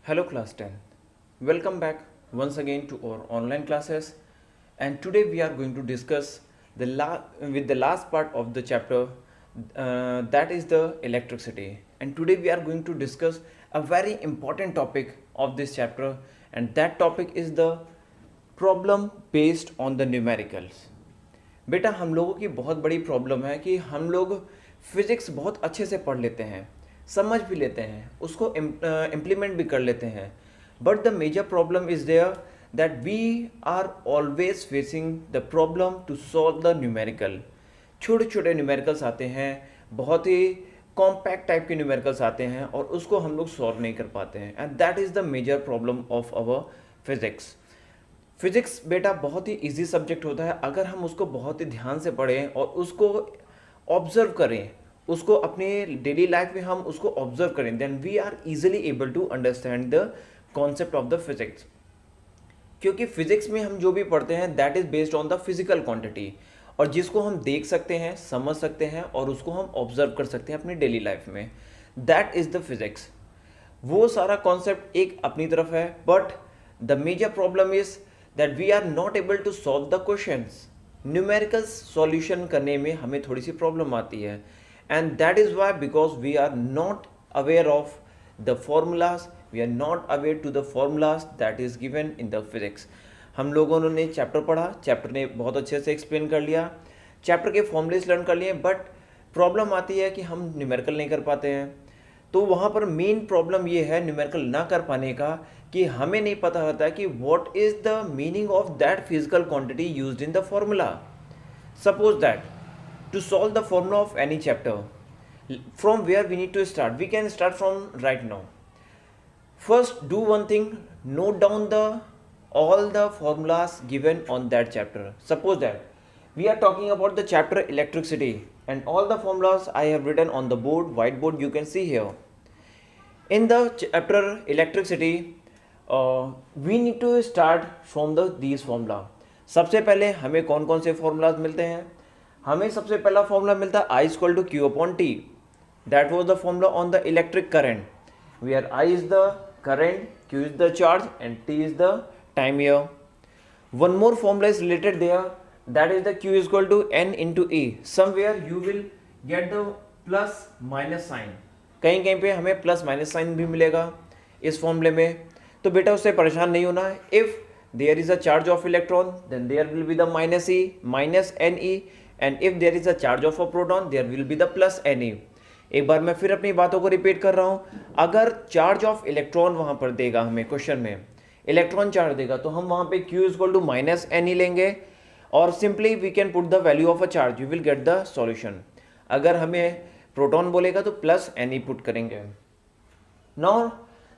Hello class 10. Welcome back once again to our online classes, and today we are going to discuss with the last part of the chapter, that is the electricity. And today we are going to discuss a very important topic of this chapter, and that topic is the problem based on the numericals. बेटा हम लोगों की बहुत बड़ी problem है कि हम लोग फिज़िक्स बहुत अच्छे से पढ़ लेते हैं, समझ भी लेते हैं, उसको इम्प्लीमेंट भी कर लेते हैं, but the major problem is there that we are always facing the problem to solve the numerical. छोटे छोटे न्यूमेरिकल्स आते हैं, बहुत ही कॉम्पैक्ट टाइप के न्यूमेरिकल्स आते हैं और उसको हम लोग सॉल्व नहीं कर पाते हैं, and that is the major problem of our physics. Physics बेटा बहुत ही इजी सब्जेक्ट होता है अगर हम उसको बहुत ही ध्यान से पढ़ें और उसको ऑब्जर्व करें, उसको अपने डेली लाइफ में हम उसको ऑब्जर्व करें, then we are easily able to understand the concept of the physics. क्योंकि फिज़िक्स में हम जो भी पढ़ते हैं that is based on the physical quantity, और जिसको हम देख सकते हैं, समझ सकते हैं और उसको हम ऑब्जर्व कर सकते हैं अपनी डेली लाइफ में, दैट इज़ द फिज़िक्स. वो सारा कॉन्सेप्ट एक अपनी तरफ है, but the major problem is that we are not able to solve the questions. Numericals solution करने में हमें थोड़ी सी प्रॉब्लम आती है, and that is why because we are not aware of the formulas, we are not aware to the formulas that is given in the physics. हम लोगों ने chapter पढ़ा, चैप्टर ने बहुत अच्छे से एक्सप्लेन कर लिया, चैप्टर के फॉर्मूलेस लर्न कर लिए, बट प्रॉब्लम आती है कि हम न्यूमेरिकल नहीं कर पाते हैं. तो वहाँ पर मेन प्रॉब्लम ये है न्यूमेरिकल ना कर पाने का कि हमें नहीं पता होता कि what is the meaning of that physical quantity used in the formula. Suppose that to solve the formula of any chapter, from where we need to start, we can start from right now. First do one thing, note down the all the formulas given on that chapter. Suppose that we are talking about the chapter electricity, and all the formulas I have written on the board, whiteboard, you can see here. In the chapter electricity, we need to start from these formula. सबसे पहले हमें कौन कौन से formulas मिलते हैं? हमें सबसे पहला फॉर्मूला मिलता है I equal to Q upon T. That was the formula on the electric current, where I is the current, Q is the charge, and T is the time here. One more formula is related there, that is the Q is equal to N into E. Somewhere you will get the plus minus sign, कहीं कहीं पे हमें plus minus sign भी मिलेगा इस फॉर्मूले में. तो बेटा उससे परेशान नहीं होना. If there is a charge of electron then there will be the minus e minus n e, and if there is a charge of a proton there will be the plus n e. एक बार मैं फिर अपनी बातों को repeat कर रहा हूँ. अगर चार्ज ऑफ इलेक्ट्रॉन वहाँ पर देगा, हमें क्वेश्चन में इलेक्ट्रॉन चार्ज देगा, तो हम वहाँ पे Q is equal to minus n e लेंगे और simply we can put the value of a charge, you will get the solution. अगर हमें प्रोटॉन बोलेगा तो प्लस एन ई पुट करेंगे. Now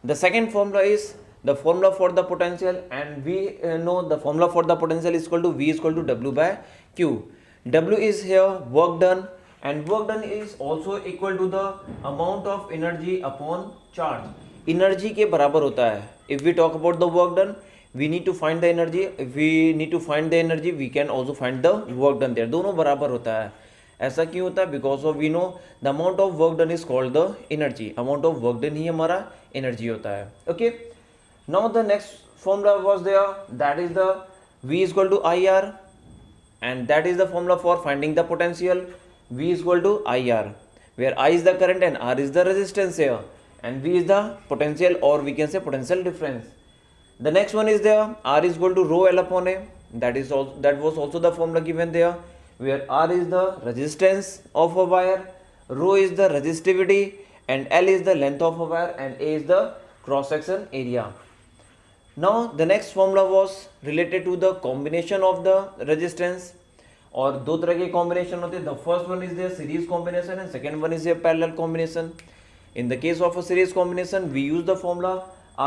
the second formula is the formula for the potential, and we know the formula for the potential is equal to V is equal to W by Q. W is here work done, and work done is also equal to the amount of energy upon charge. Energy के बराबर होता है. If we talk about the work done, we need to find the energy. If we need to find the energy, we can also find the work done there. दोनों बराबर होता है. ऐसा क्यों होता है? Because of we know the amount of work done is called the energy. Amount of work done ही हमारा energy होता है. Okay, now the next formula was there, that is the V is equal to I R, and that is the formula for finding the potential. V is equal to I R, where I is the current and R is the resistance here, and V is the potential, or we can say potential difference. The next one is there, R is equal to rho L upon A. That was also the formula given there, where R is the resistance of a wire, rho is the resistivity, and L is the length of a wire, and A is the cross section area. Now the next formula was related to the combination of the resistance. और दो तरह के combination होते हैं. The first one is the series combination and second one is the parallel combination. In the case of a series combination, we use the formula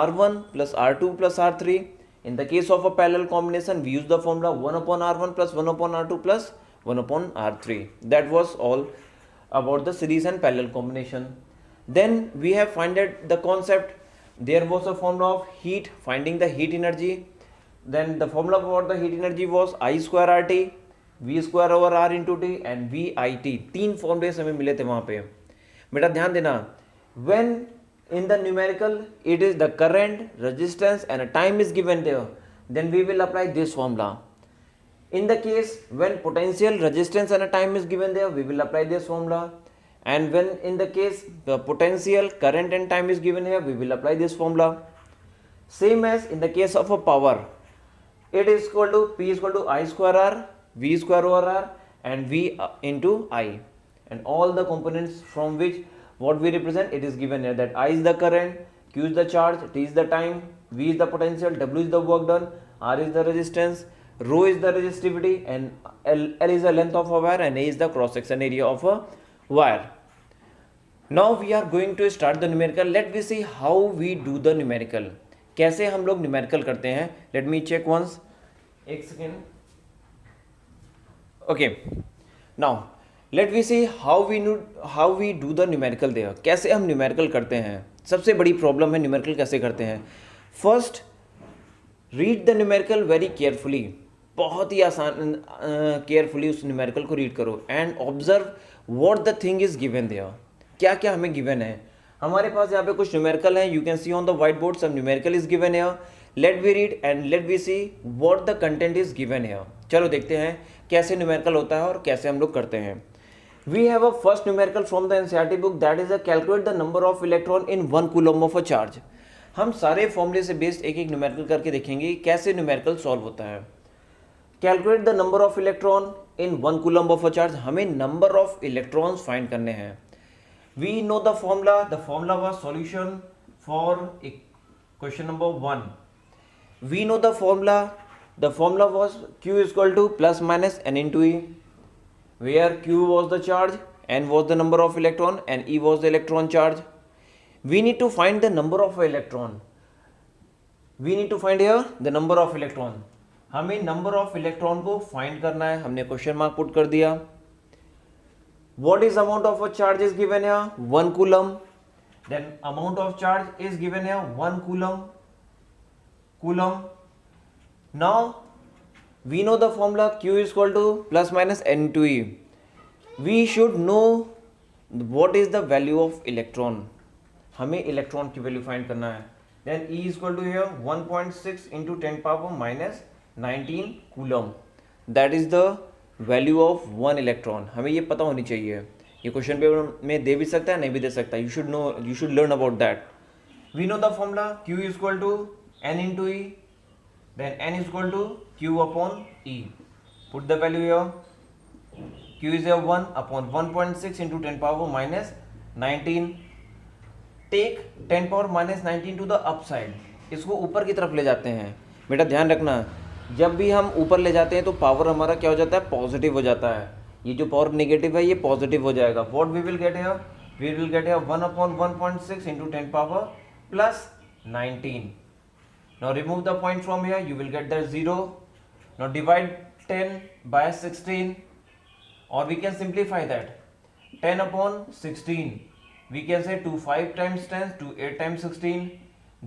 R1 plus R2 plus R3. In the case of a parallel combination, we use the formula 1 upon R1 plus 1 upon R2 plus 1 upon R3. That was all about the series and parallel combination. Then we have found the concept. There was a formula of heat, finding the heat energy. Then the formula for the heat energy was I square RT, V square over R into T, and VIT. तीन फॉर्मूले हमें मिले थे वहाँ पे. बेटा ध्यान देना, when in the numerical it is the current, resistance and a time is given there, then we will apply this formula. In the case when potential, resistance and a time is given there, we will apply this formula. And when in the case the potential, current and time is given here, we will apply this formula. Same as in the case of a power, it is equal to P is equal to I square R, V square over R and V into I, and all the components from which what we represent, it is given here, that I is the current, Q is the charge, T is the time, V is the potential, W is the work done, R is the resistance, rho is the resistivity, and L is the length of a wire, and A is the cross section area of a wire. Now we are going to start the numerical. Let me see how we do the numerical. कैसे हम लोग numerical करते हैं. Let me check once. एक second. Okay. Now let me see how we do the numerical there. कैसे हम numerical करते हैं. सबसे बड़ी प्रॉब्लम है numerical कैसे करते हैं. First, read the numerical very carefully. बहुत ही आसान केयरफुली उस न्यूमेरिकल को रीड करो and observe what the thing is given there. क्या क्या हमें गिवन है. हमारे पास यहाँ पे कुछ न्यूमेरिकल है. You can see on the white board some numerical is given here. Let we read and let we see what the content is given here. चलो देखते हैं कैसे न्यूमेरिकल होता है और कैसे हम लोग करते हैं. We have a first numerical from the NCERT book, that is a calculate the number of electron in 1 coulomb of a charge. हम सारे फॉर्मूले से बेस्ड एक एक न्यूमेरिकल करके देखेंगे कैसे न्यूमेरिकल सॉल्व होता है. Calculate the number of electron in 1 coulomb of a charge. हमें नंबर ऑफ इलेक्ट्रॉन्स फाइंड करने हैं. We know the formula was solution for question number 1. We know the formula was Q is equal to plus minus N into E, where Q was the charge, N was the number of electron and E was the electron charge. We need to find the number of electron. We need to find here the number of electron. हमें number of electron को find करना है. हमने question mark put कर दिया. What is amount of a charge is given here 1 coulomb. Then amount of charge is given here 1 coulomb. Now we know the formula Q is equal to plus minus N into E. We should know what is the value of electron. हमें electron की value find करना है. Then E is equal to here 1.6 into 10 power minus 19 coulomb. That is the value of 1 electron. हमें ये पता होनी चाहिए. ये क्वेश्चन पेपर में दे भी सकता है, नहीं भी दे सकता. You should learn about that. We know the formula Q is equal to N into E. Then N is equal to Q upon E. Put the value here. Q is here 1 upon 1.6 into 10 power minus 19. Take 10 power minus 19 to the upside. इसको ऊपर की तरफ ले जाते हैं. बेटा ध्यान रखना, जब भी हम ऊपर ले जाते हैं तो पावर हमारा क्या हो जाता है, पॉजिटिव हो जाता है. ये जो पावर नेगेटिव है ये पॉजिटिव हो जाएगा. What we will get here, we will get here 1 upon 1.6 into 10 power plus 19. Now remove the point from here, you will get the 0. Now divide 10 by 16, or we can simplify that. 10 upon 16, we can say 2 5 times 10 to 8 times 16.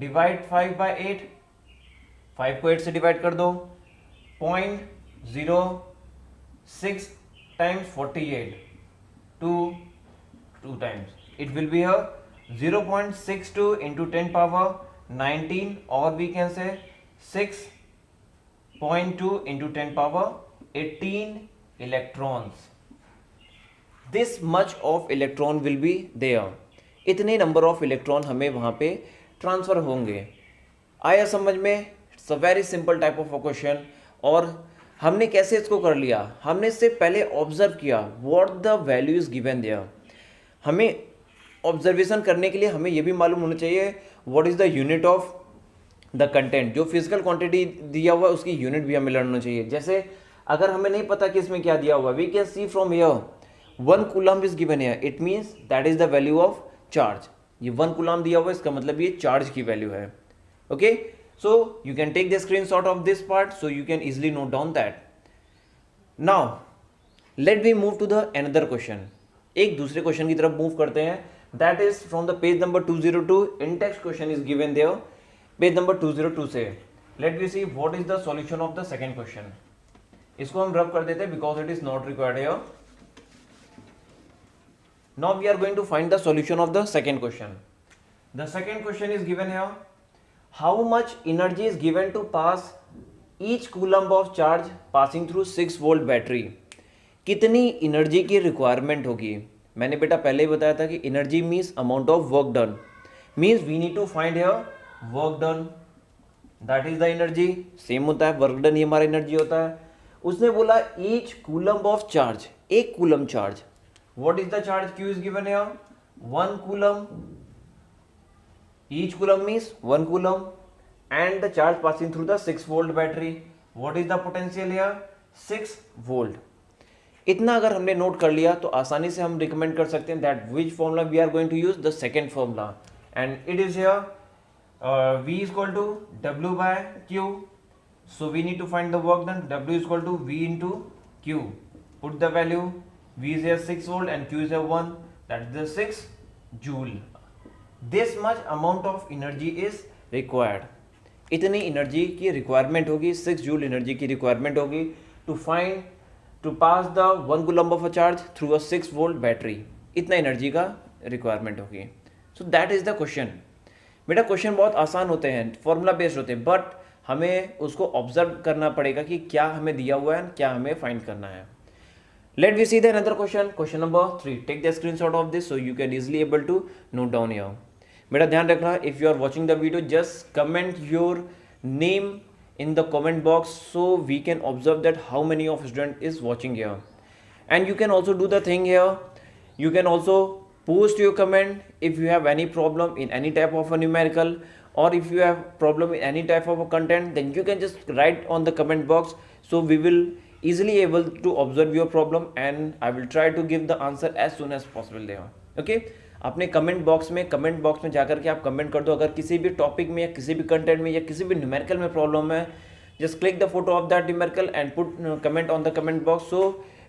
Divide 5 by 8, 5 को 8 से divide कर दो. 0.06 times 48, 2 times. It will be a 0.62 into 10 power 19, or we can say 6.2 into 10 power 18 electrons. This much of electron will be there. इतने number of electron हमें वहां पे transfer होंगे. आया समझ में? It's a very simple type of a question. और हमने कैसे इसको कर लिया, हमने इससे पहले ऑब्जर्व किया what the value is given there. हमें ऑब्जर्वेशन करने के लिए हमें यह भी मालूम होना चाहिए what is the unit of the content. जो फिजिकल क्वांटिटी दिया हुआ है उसकी यूनिट भी हमें लर्न होना चाहिए. जैसे अगर हमें नहीं पता कि इसमें क्या दिया हुआ, we can see from here 1 coulomb is given here, it means that is the value of charge. ये 1 कूलम दिया हुआ है, इसका मतलब ये चार्ज की वैल्यू है. Okay, so you can take the screenshot of this part so you can easily note down that. Now let me move to the another question. एक दूसरे क्वेश्चन की तरफ मूव करते हैं. That is from the page number 202. In text question is given there. Page number 202 से let me see what is the solution of the second question. इसको हम रब कर देते हैं because it is not required here. Now we are going to find the solution of the second question. The second question is given here. How much energy is given to pass each coulomb of charge passing through 6 volt battery? कितनी energy की requirement होगी? मैंने बेटा पहले ही बताया था कि energy means amount of work done, means we need to find here work done, that is the energy. Same होता है, वर्क डन ही हमारा एनर्जी होता है. उसने बोला ईच कूलम्ब ऑफ चार्ज, एक coulomb charge. What is the charge Q is given here? 1 coulomb. Each coulomb means 1 coulomb and the charge passing through the 6 volt battery. What is the potential here? 6 volt. इतना अगर हमने note कर लिया तो आसानी से हम रिकमेंड कर सकते हैं that which formula we are going to use, the second formula, and it is here V is equal to W by Q. So we need to find the work done. W is equal to V into Q. Put the value. V is here 6 volt and Q is here 1. That is the 6 joule. This much amount of energy is required. इतनी energy की requirement होगी, 6 joule energy की requirement होगी to pass the 1 coulomb of a charge through a 6 volt battery. इतना energy का requirement होगी. So that is the question. बेटा question बहुत आसान होते हैं, फॉर्मूला बेस्ड होते हैं, बट हमें उसको ऑब्जर्व करना पड़ेगा कि क्या हमें दिया हुआ है, क्या हमें फाइंड करना है. Let we see the another question. Question number 3. Take the screenshot of this so you can easily able to note down here. बेटा ध्यान रखना, if you are watching the video just comment your name in the comment box so we can observe that how many of student is watching here. And you can also do the thing here, you can also post your comment if you have any problem in any type of a numerical, or if you have problem in any type of a content, then you can just write on the comment box so we will easily able to observe your problem and I will try to give the answer as soon as possible there. Okay, अपने comment box में जाकर के आप comment कर दो. अगर किसी भी टॉपिक में या किसी भी कंटेंट में या किसी भी न्यूमेरिकल में प्रॉब्लम है, just click the photo of that numerical and put comment on the comment box so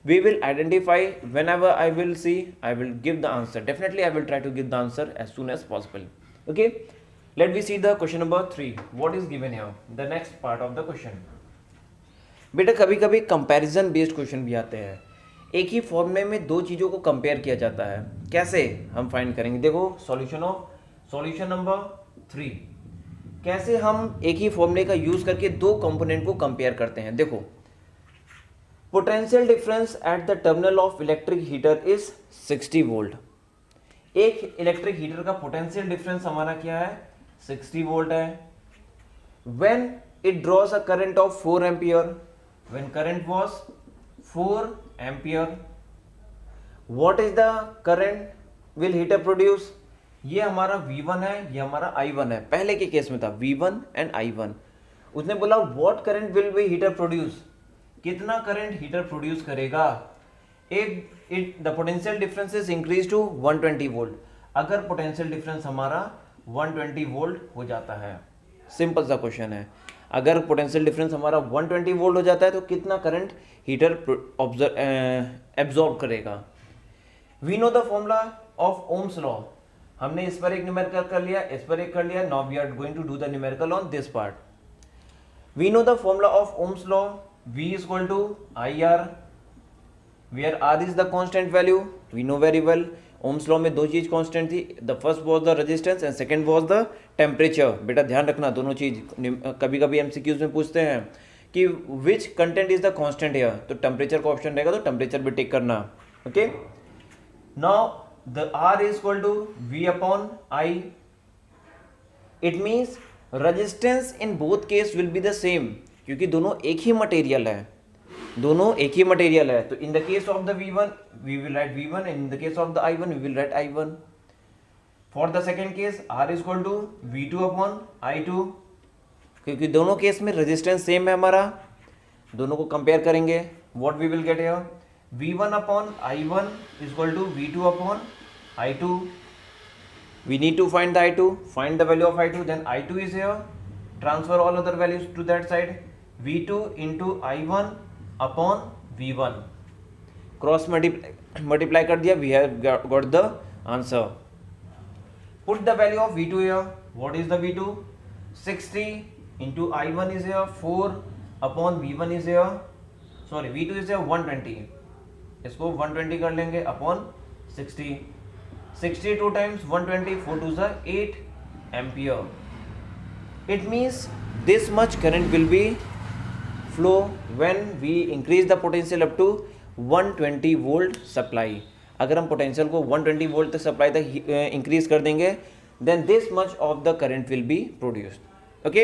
we will identify whenever I will see, I will give the answer. Definitely I will try to give the answer as soon as possible. Okay, let we see the question number 3. What is given here, the next part of the question. बेटा कभी कभी comparison based question भी आते हैं. एक ही फॉर्मूले में दो चीज़ों को कंपेयर किया जाता है. कैसे हम फाइंड करेंगे? देखो सॉल्यूशन नंबर 3. कैसे हम एक ही फॉर्मूले का यूज करके दो कंपोनेंट को कंपेयर करते हैं. देखो, potential difference at the terminal of electric heater is 60 volt. एक इलेक्ट्रिक हीटर का पोटेंशियल डिफरेंस हमारा क्या है? 60 वोल्ट है. When it draws a current of 4 ampere, when current was 4 ampere, what is the current will heater produce? ये हमारा V1 है, ये हमारा I1 है. पहले के केस में था V1 एंड I1. उसने बोला what current will be heater produce, कितना करंट हीटर प्रोड्यूस करेगा? The potential difference is increase to 120 volt. अगर पोटेंशियल डिफरेंस हमारा 120 वोल्ट हो जाता है, सिंपल सा क्वेश्चन है, अगर पोटेंशियल डिफरेंस हमारा 120 वोल्ट हो जाता है तो कितना करंट हीटर एब्जॉर्ब करेगा? We know the formula of Ohm's law. हमने इस पर एक न्यूमेरिकल कर लिया, इस पर एक कर लिया. Now we are going to do the numerical on this part. We know the formula of Ohm's law. V is equal to IR, where R is the constant value. We know very well. Ohm's law में दो चीज constant थी. The first was the resistance and second was the temperature. बेटा ध्यान रखना, दोनों चीज कभी कभी एमसीक्यूज में पूछते हैं कि which content is the constant here, तो टेम्परेचर का ऑप्शन रहेगा तो टेम्परेचर भी टिक करना. Okay, now the R is equal to V upon I. It means resistance in both case will be the same, क्योंकि दोनों एक ही मटेरियल है, दोनों एक ही मटेरियल है. तो in the case of the V1 we will write V1 and in the case of the I1 we will write I1. For the second case R is equal to V2 upon I2, क्योंकि दोनों case में resistance same है हमारा. दोनों को compare करेंगे, what we will get here? V1 upon I1 is equal to V2 upon I2. We need to find the I2, find the value of I2, then I2 is here, transfer all other values to that side, V2 into I1 upon V1, cross multiply कर दिया, we have got the answer. Put the value of V2 here. What is the V2? 60 into I1 is here 4 upon V1 is here, sorry V2 is here 120, इसको 120 कर लेंगे upon 60. 62 times 120, 4 2 8, ampere. It means this much current will be flow when we increase the potential up to 120 volt supply. अगर हम potential को 120 volt तक supply तक increase कर देंगे then this much of the current will be produced. Okay,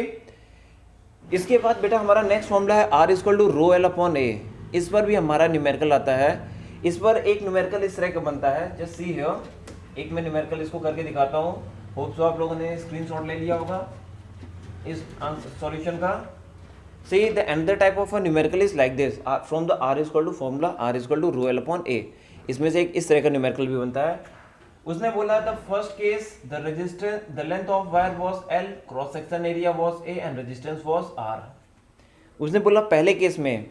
इसके बाद बेटा हमारा नेक्स्ट फॉर्मूला है R equal to rho L upon A. इस पर भी हमारा न्यूमेरिकल आता है. इस पर एक न्यूमेरिकल इस तरह का बनता है, जस्ट सी हियर. एक मैं न्यूमेरिकल इसको करके दिखाता हूँ. होप सो आप लोगों ने स्क्रीनशॉट ले लिया होगा इस सॉल्यूशन का. See the another type of a numerical is like this. From the R equal to formula R equal to rho L upon A. इसमें से एक इस तरह का न्यूमेरिकल भी बनता है. उसने बोला the first case the resistance the length of wire was L, cross section area was A and resistance was R. उसने बोला पहले केस में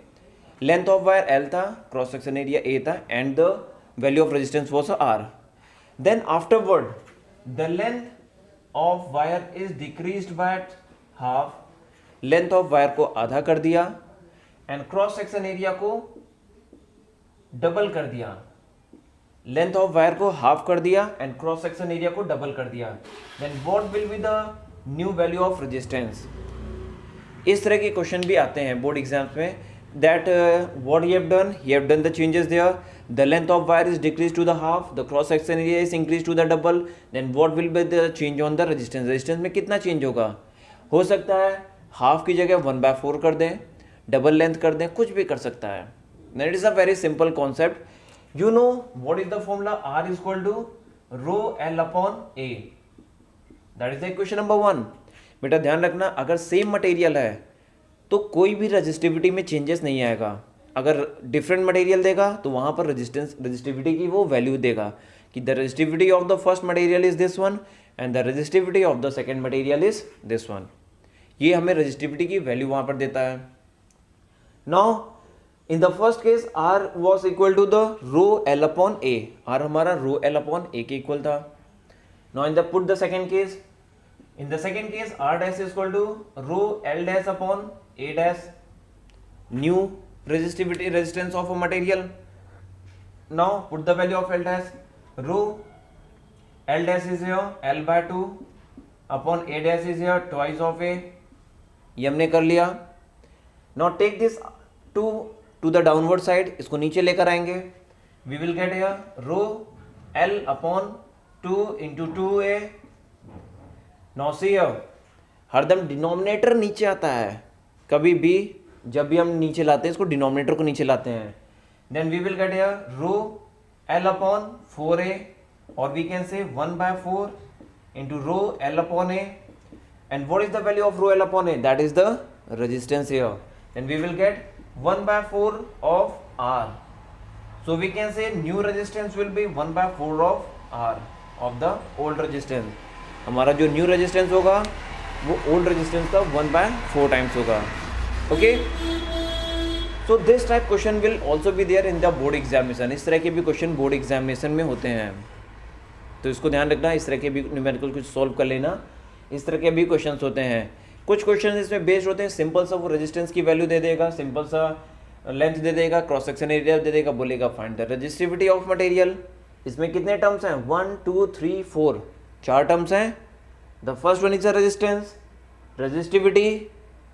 लेंथ ऑफ वायर L था, क्रॉस सेक्शन एरिया A था and the value of resistance was R. Then afterward the length of wire is decreased by half. Length of wire को आधा कर दिया एंड क्रॉस सेक्शन एरिया को double कर दिया. Length of wire को half कर दिया एंड क्रॉस सेक्शन एरिया को डबल कर दिया. Then what will be the new value of resistance. इस तरह के क्वेश्चन भी आते हैं बोर्ड एग्जाम्स में. That what you have done the changes there. The length of wire is decrease to the half, the cross section area is increase to the double. Then what will be the change on the resistance. Resistance में कितना change होगा. हो सकता है half की जगह 1/4 कर दें, डबल लेंथ कर दें, कुछ भी कर सकता है. It is a very simple concept. You know what is the formula R is equal to rho L upon A. That is the equation number 1. बेटा ध्यान रखना, अगर सेम मटेरियल है तो कोई भी रजिस्टिविटी में चेंजेस नहीं आएगा. अगर डिफरेंट मटेरियल देगा तो वहाँ पर रजिस्टिविटी की वो वैल्यू देगा कि the resistivity of the first material is this one and the resistivity of the second material is this one. ये हमें रजिस्टिविटी की वैल्यू वहाँ पर देता है. Now in the first case R was equal to the rho L upon A. R हमारा rho L upon A के equal था. Now in the put the second case. In the second case R dash is equal to rho L dash upon A dash. New resistance of a material. Now put the value of L dash. Rho L dash is here L by 2 upon A dash is here twice of A. ये हमने कर लिया. Now take this to the downward side, इसको नीचे लेकर आएंगे. We will get here rho L upon 2 into 2A. Now see here हरदम denominator नीचे आता है. कभी भी जब भी हम नीचे लाते हैं इसको डिनोमिनेटर को नीचे लाते हैं. Then we will get here rho L upon 4A और we can say 1/4 into rho L upon A. And what is the value of rho L upon A. That is the resistance here. Then we will get 1/4 of R. So we can say new resistance will be 1/4 of R of the old resistance. हमारा जो new resistance होगा वो old resistance का 1/4 times होगा. Okay? So this type question will also be there in the board examination. इस तरह के भी क्वेश्चन बोर्ड एग्जामिनेशन में होते हैं, तो इसको ध्यान रखना. इस तरह के भी न्यूमेरिकल कुछ सॉल्व कर लेना. इस तरह के भी क्वेश्चन होते हैं. कुछ क्वेश्चन इसमें बेस्ड होते हैं सिंपल सा, वो रेजिस्टेंस की वैल्यू दे देगा, सिंपल सा लेंथ दे देगा, क्रॉस सेक्शन एरिया दे देगा, बोलेगा find the resistivity of material. इसमें कितने टर्म्स हैं 1 2 3 4 4 टर्म्स हैं. The first one is the resistance, resistivity,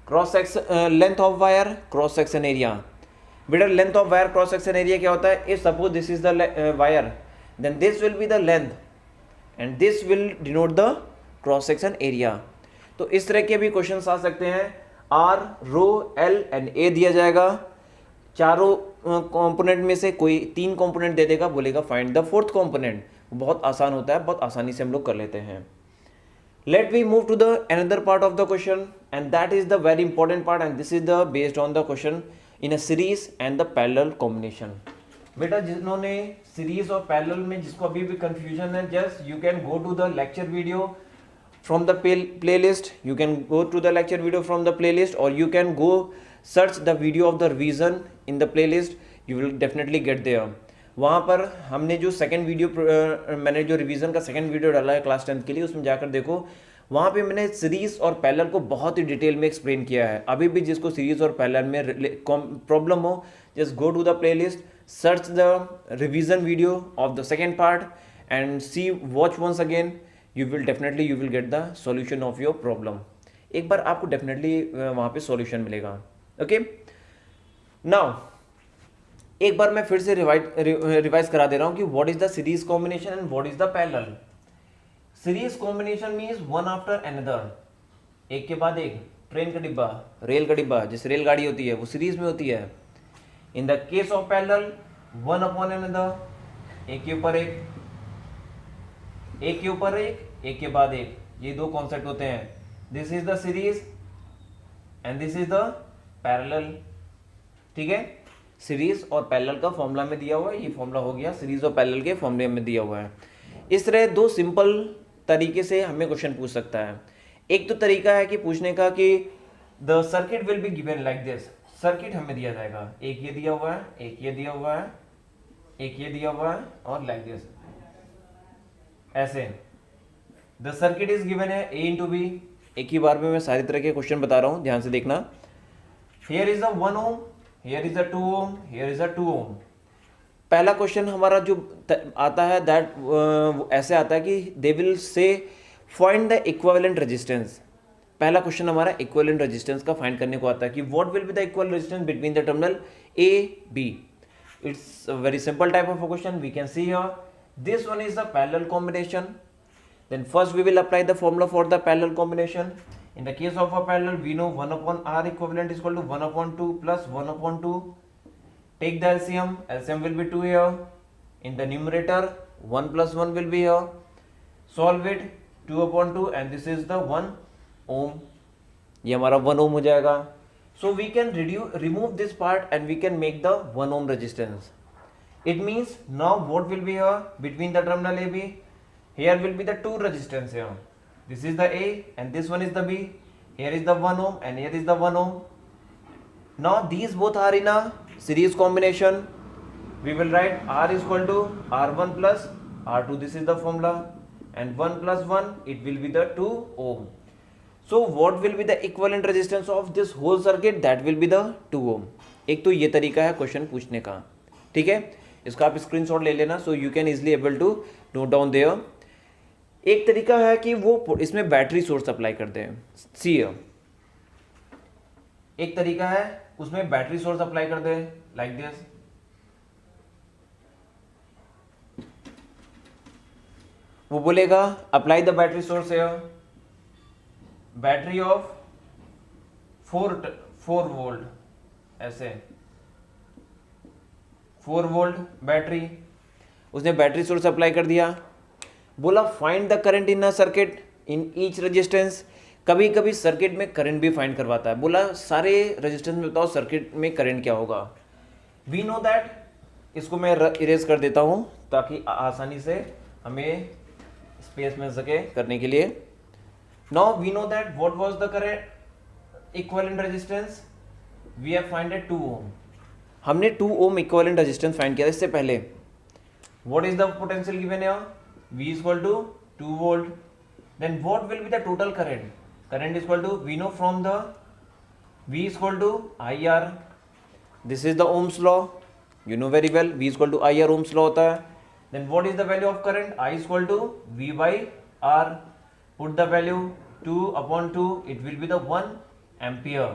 cross section length of wire, cross section area. बेटा length of wire cross section area क्या होता है. If suppose this is the wire then this will be the length and this will denote the cross section area. तो इस तरह के भी questions आ सकते हैं. R, rho L and A दिया जाएगा. चारों कंपोनेंट में से कोई 3 कंपोनेंट दे देगा, बोलेगा फाइंड द 4th कंपोनेंट. बहुत आसान होता है, बहुत आसानी से हम लोग कर लेते हैं. Let we move to the another part of the question and that is the very important part and this is the based on the question in a series and the parallel combination. बेटा जिन्होंने series और parallel में जिसको अभी भी confusion है, just you can go to the lecture video from the playlist. You can go to the lecture video from the playlist or you can go search the video of the revision in the playlist. You will definitely get there. वहाँ पर हमने जो second video मैंने जो revision का second video डाला है class 10th के लिए, उसमें जाकर देखो. वहाँ पे मैंने सीरीज और पैरेलल को बहुत ही डिटेल में एक्सप्लेन किया है. अभी भी जिसको सीरीज और पैरेलल में प्रॉब्लम हो, just go to the playlist, search the revision video of the second part and see watch once again. You will get the solution of your problem. एक बार आपको डेफिनेटली वहाँ पे सॉल्यूशन मिलेगा। Okay, now एक बार मैं फिर से रिवाइज करा दे रहा हूँ कि what is the series combination and what is the parallel. Series combination means one after another, एक के बाद एक, ट्रेन का डिब्बा, रेल का डिब्बा, जैसे रेलगाड़ी होती है वो सीरीज में होती है। इन the case of parallel one upon another, एक के ऊपर एक, एक के ऊपर एक के बाद एक, ये दो कॉन्सेप्ट होते हैं। This is the series and this is the parallel. ठीक है, सीरीज और पैरेलल का फॉर्मूला में दिया हुआ है, ये फॉर्मूला हो गया सीरीज और पैरेलल के फॉर्मूले में दिया हुआ है। इस तरह दो सिंपल तरीके से हमें क्वेश्चन पूछ सकता है। एक तो तरीका है कि पूछने का कि the circuit will be given like this, circuit हमें दिया जाएगा, एक ये दिया हुआ है, एक ये दिया हुआ है, एक ये दिया हुआ है और लाइक दिस ऐसे। द सर्किट इज गिवन है ए इंटू बी। एक ही बार में मैं सारी तरह के क्वेश्चन बता रहा हूं, ध्यान से देखना। Here is the 1 ohm, here is the 2 ohm, here is the 2 ohm. पहला क्वेश्चन हमारा जो आता है दैट ऐसे आता है कि they will say find the equivalent resistance. पहला क्वेश्चन हमारा इक्विवेलेंट रेजिस्टेंस का फाइंड करने को आता है कि what will be the equal resistance between the terminal A B. It's a very simple type of a question, we can see here this one is the parallel combination. Then first we will apply the formula for the parallel combination. In the case of a parallel, we know 1 upon R equivalent is equal to 1 upon 2 plus 1 upon 2. Take the LCM, LCM will be 2 here. In the numerator 1 plus 1 will be here. Solve it, 2 upon 2 and this is the 1 ohm. ये हमारा 1 ohm हो जाएगा. So we can remove this part and we can make the 1 ohm resistance. It means now what will be here between the terminal AB? Here will be the two resistance here. This is the A and this one is the B. Here is the 1 ohm and here is the 1 ohm. Now these both are in a series combination. We will write R is equal to R1 plus R2. This is the formula. And 1 plus 1, it will be the 2 ohm. So what will be the equivalent resistance of this whole circuit? That will be the 2 ohm. एक तो ये तरीका है question पूछने का, ठीक है, इसका आप स्क्रीनशॉट ले लेना so you can easily able to note down there. एक तरीका है कि वो इसमें बैटरी सोर्स अप्लाई करते हैं, सी एक तरीका है उसमें बैटरी सोर्स अप्लाई कर दे लाइक दिस। वो बोलेगा apply the battery source here, battery of 4 volt ऐसे, 4 वोल्ट बैटरी, उसने बैटरी सोर्स अप्लाई कर दिया। बोला find the current in a circuit in each resistance. कभी कभी सर्किट में करंट भी फाइंड करवाता है, बोला सारे रेजिस्टेंस में बताओ सर्किट में करंट क्या होगा। वी नो दैट, इसको मैं इरेज कर देता हूं ताकि आसानी से हमें स्पेस मिल सके करने के लिए। Now we know that what was the current equivalent resistance, we have founded 2 ohm. हमने 2 ओम इक्विवेलेंट रेजिस्टेंस फाइंड किया। इससे पहले what is the potential given here, V is equal to 2 volt. Then what will be the total current? Current is equal to, we know from the V is equal to IR. This is the Ohm's law. You know very well V is equal to IR, Ohm's law होता है. Then what is the value of current? I is equal to V by R. Put the value 2 upon 2. It will be the 1 ampere.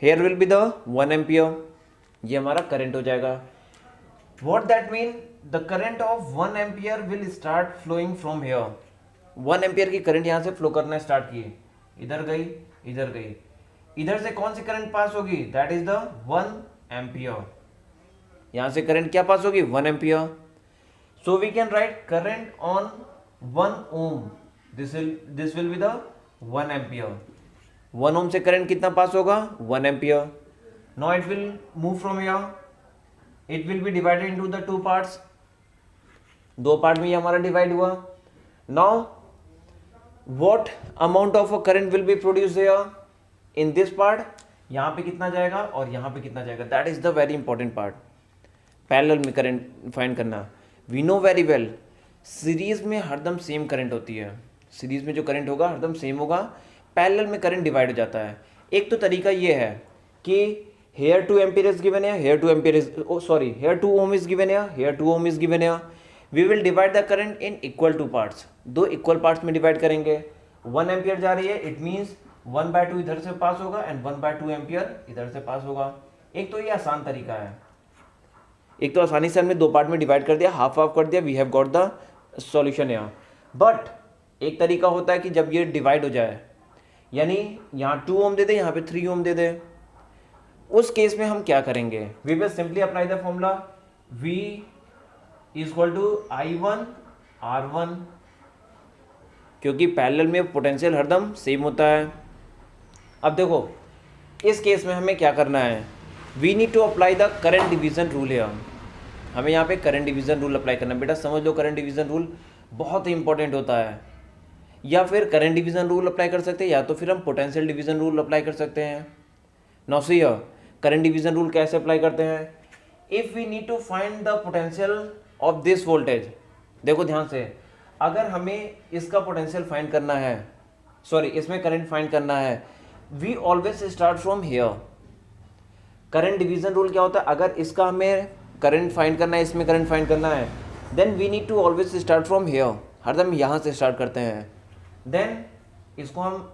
Here will be the 1 ampere. ये हमारा current हो जाएगा. What that mean? The current of 1 ampere will start flowing from here. 1 ampere की current यहाँ से flow करना start किए, इधर गई, इधर गई, इधर से कौन सी करंट पास होगी? That is the 1 ampere. यहाँ से करंट क्या पास होगी? 1 ampere. So we can write current on 1 ohm. This will be the 1 ampere. 1 ohm से करंट कितना पास होगा? 1 ampere. Now it will move from here. It will be divided into the 2 parts. 2 part में ये हमारा divide हुआ. Now what amount of a current will be produced here in this part? यहाँ पे कितना जाएगा और यहाँ पे कितना जाएगा? That is the very important part. Parallel में करंट फाइंड करना. We know very well, series में हरदम सेम करंट होती है. सीरीज में जो करंट होगा हरदम सेम होगा. पैरेलल में करंट डिवाइड हो जाता है. एक तो तरीका ये है कि here 2 ampere is given here, here 2 ampere is, here 2 ohm is given here, here 2 ohm is given here. We will divide the current in equal two parts, दो इक्वल पार्ट्स में डिवाइड करेंगे। 1 एम्पियर जा रही है, इट मीन्स 1/2 इधर से पास होगा एंड 1/2 एम्पियर इधर से पास होगा। एक तो ये आसान तरीका है, एक तो आसानी से हमने दो पार्ट में डिवाइड कर दिया, हाफ हाफ कर दिया, we have got the solution यहाँ। बट एक तरीका होता है कि जब ये डिवाइड हो जाए, यानी यहाँ 2 ओम दे दे, यहाँ पे 3 ओम दे दे, उस केस में हम क्या करेंगे? We will simply apply the formula V equal to I1 R1, क्योंकि पैरेलल में पोटेंशियल हरदम सेम होता है। अब देखो इस केस में हमें क्या करना है, we need to apply the current division rule है। हमें यहाँ पे करंट डिवीजन रूल अप्लाई करना है। बेटा समझ लो, करंट डिवीजन रूल बहुत ही इंपॉर्टेंट होता है। या फिर करंट डिवीजन रूल अप्लाई कर सकते हैं, या तो फिर हम पोटेंशियल डिवीजन रूल अप्लाई कर सकते हैं। Now see here, current division rule कैसे अप्लाई करते हैं? If we need to find the potential of this voltage, देखो ध्यान से, अगर हमें इसका पोटेंशियल फाइंड करना है, सॉरी इसमें करंट फाइंड करना है, we always start from here. Current division rule क्या होता है? अगर इसका हमें करंट फाइंड करना है, इसमें करंट फाइंड करना है, then we need to always start from here, हरदम यहाँ से स्टार्ट करते हैं। देन इसको हम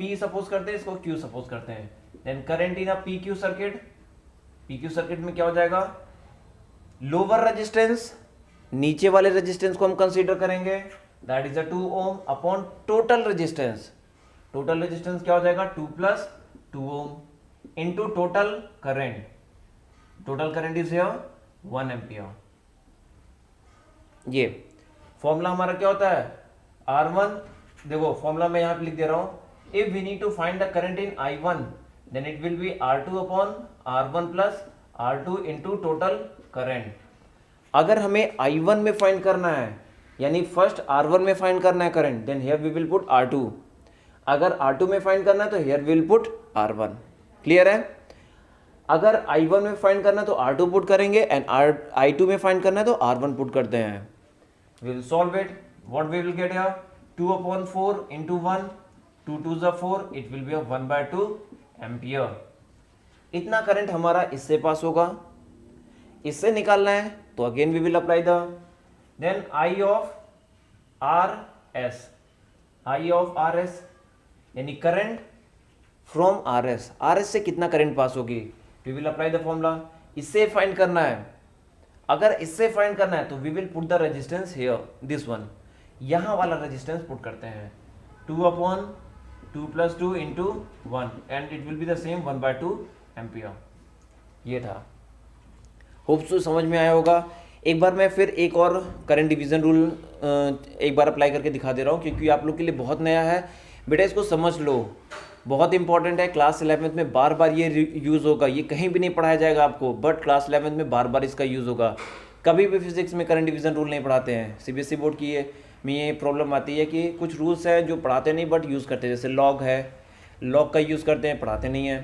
P सपोज करते हैं, इसको Q सपोज करते हैं। Then current in a PQ circuit, PQ circuit में क्या हो जाएगा? लोअर रेजिस्टेंस, नीचे वाले रेजिस्टेंस को हम कंसीडर करेंगे, that is a 2 ohm upon total resistance. Total resistance क्या हो जाएगा? 2 + 2 ohm into total current. Total current is here 1 ampere. ये फॉर्मूला हमारा क्या होता है? R1, देखो फॉर्मूला मैं यहाँ पे लिख दे रहा हूँ, if we need to find the current in I1 then it will be R2 upon R1 plus R2 into total current. अगर हमें I1 में फाइंड करना है, यानी फर्स्ट R1 में फाइंड करना है current, then here we will put R2। अगर R2 में फाइंड करना है तो here will put R1। Clear है? अगर I1 में फाइंड करना है तो R2 पुट करेंगे एंड I2 में फाइंड करना है तो R1 पुट करते हैं। We will solve it, what we will get here? 2/4 into 1, 2 2s are 4, it will be a 1/2 ampere. इतना करंट हमारा इससे पास होगा। इससे निकालना है तो again we will apply the then I of RS, I of RS यानी करंट फ्रॉम RS। RS से कितना करंट पास होगी? We will apply the formula. इससे फाइंड करना है, अगर इससे फाइंड करना है तो we will put the resistance here, this one, यहाँ वाला रेजिस्टेंस पुट करते हैं। 2/2 + 2 into 1 and it will be the same 1/2 ampere. ये था, होप सो समझ में आया होगा। एक बार मैं फिर एक और करंट डिवीजन रूल एक बार अप्लाई करके दिखा दे रहा हूँ, क्योंकि आप लोग के लिए बहुत नया है। बेटा इसको समझ लो, बहुत इंपॉर्टेंट है। क्लास 11th में बार बार ये यूज़ होगा, ये कहीं भी नहीं पढ़ाया जाएगा आपको, बट क्लास 11th में बार बार इसका यूज़ होगा। कभी भी फिजिक्स में करंट डिवीजन रूल नहीं पढ़ाते हैं। CBSE बोर्ड की में ये प्रॉब्लम आती है कि कुछ रूल्स हैं जो पढ़ाते नहीं बट यूज़ करते हैं, जैसे लॉग है, लॉग का यूज़ करते हैं, पढ़ाते नहीं है।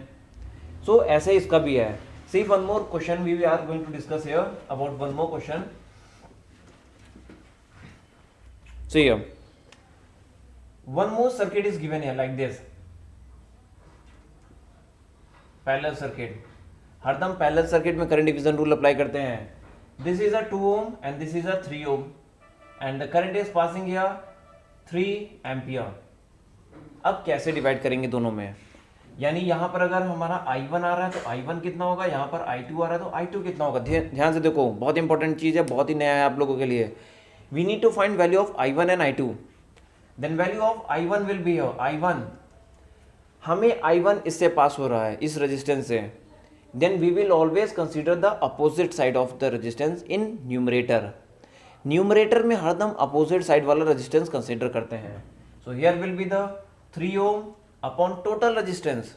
सो ऐसे इसका भी है। See one more question we are going to discuss here about one more question. So here one more circuit is given here like this, parallel circuit. हरदम पैरेलल सर्किट में करंट डिवीजन रूल अप्लाई करते हैं। This is a 2 ohm and this is a 3 ohm and the current is passing here 3 ampere. अब कैसे divide करेंगे दोनों में? यानी यहाँ पर अगर हमारा I1 आ रहा है तो I1 कितना होगा, यहाँ पर I2 आ रहा है तो I2 कितना होगा? ध्यान से देखो, बहुत इंपॉर्टेंट चीज़ है, बहुत ही नया है आप लोगों के लिए। We need to find value of I1 and I2। Then value of I1 will be here I1, हमें I1 इससे पास हो रहा है, इस रेजिस्टेंस से। Then we will always consider the opposite side of the resistance in numerator. Numerator में हरदम opposite side वाला रेजिस्टेंस कंसीडर करते हैं। So here will be the 3 ohm upon total resistance.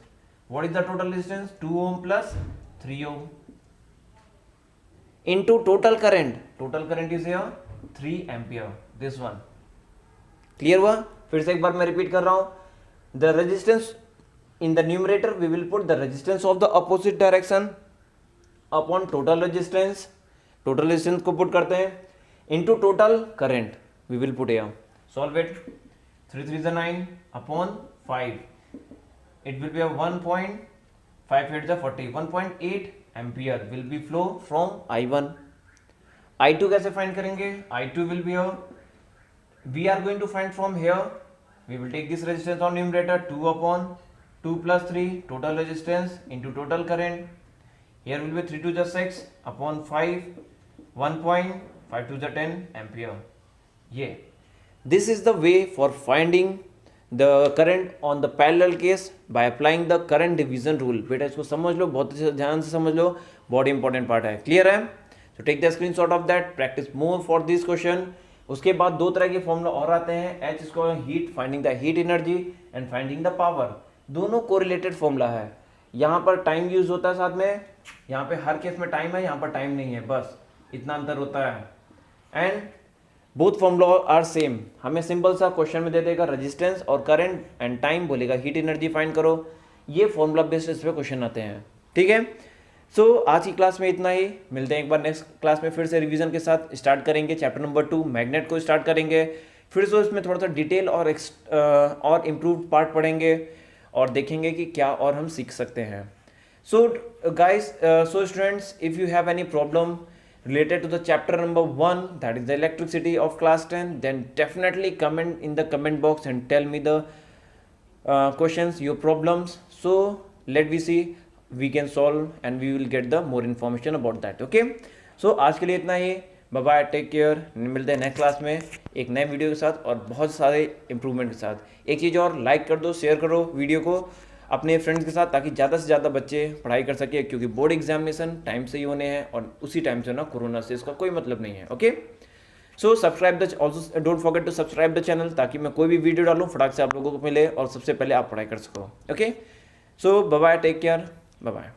What is the total resistance? 2 ohm plus 3 ohm into total current. Total current is here 3 ampere, this one. Clear हुआ? फिर से एक बार मैं repeat कर रहा हूं, the resistance in the numerator we will put the resistance of the opposite direction upon total resistance. Total resistance को पुट करते हैं into total current, we will put here. Solve it. 3 3s are 9 upon 5. It will be a 1.5 8 is 40. 1.8 ampere will be flow from I1. I2 कैसे find करेंगे? I2 will be we are going to find from here, we will take this resistance on numerator 2 upon 2 plus 3 total resistance into total current. Here will be 3 to the 6 upon 5 1.5 to the 10 ampere. Yeah, this is the way for finding the current on the parallel case by applying the current division rule. बेटा इसको समझ लो, बहुत ध्यान से समझ लो, बहुत important part है. Clear है? तो take the screenshot of that, practice more for this question. उसके बाद दो तरह के फॉर्मूला और आते हैं, एच इसको heat, finding the heat energy and finding the power. दोनों कोरिलेटेड फॉर्मूला है. यहाँ पर टाइम यूज होता है साथ में, यहाँ पे हर केस में टाइम है, यहाँ पर टाइम नहीं है, बस इतना अंतर होता है. And both formula are same. हमें सिंपल सा क्वेश्चन में दे देगा रेजिस्टेंस और करंट एंड टाइम, बोलेगा हीट एनर्जी फाइंड करो. ये फॉर्मूला बेस्ड इस पे क्वेश्चन आते हैं. ठीक है. सो आज की क्लास में इतना ही. मिलते हैं एक बार नेक्स्ट क्लास में, फिर से रिवीजन के साथ स्टार्ट करेंगे. चैप्टर नंबर 2 मैग्नेट को स्टार्ट करेंगे. फिर से इसमें थोड़ा सा डिटेल और इम्प्रूव्ड पार्ट पढ़ेंगे और देखेंगे कि क्या और हम सीख सकते हैं. So guys, so students, if you have any problem related to the chapter number 1, that is the electricity of class 10, then definitely comment in the comment box and tell me the questions, your problems, so let we see we can solve and we will get the more information about that. Okay, so आज के लिए इतना ही. Bye bye, take care. मिलते हैं next class में एक नए वीडियो के साथ और बहुत सारे इंप्रूवमेंट के साथ. एक चीज़ और, लाइक कर दो, शेयर करो वीडियो को अपने फ्रेंड्स के साथ, ताकि ज़्यादा से ज़्यादा बच्चे पढ़ाई कर सके, क्योंकि बोर्ड एग्जामिनेशन टाइम से ही होने हैं और उसी टाइम से ना कोरोना से इसका कोई मतलब नहीं है. Okay, so subscribe the, also don't forget to subscribe the channel, ताकि मैं कोई भी वीडियो डालूँ फटाक से आप लोगों को मिले और सबसे पहले आप पढ़ाई कर सको. Okay, so bye bye, take care, bye bye.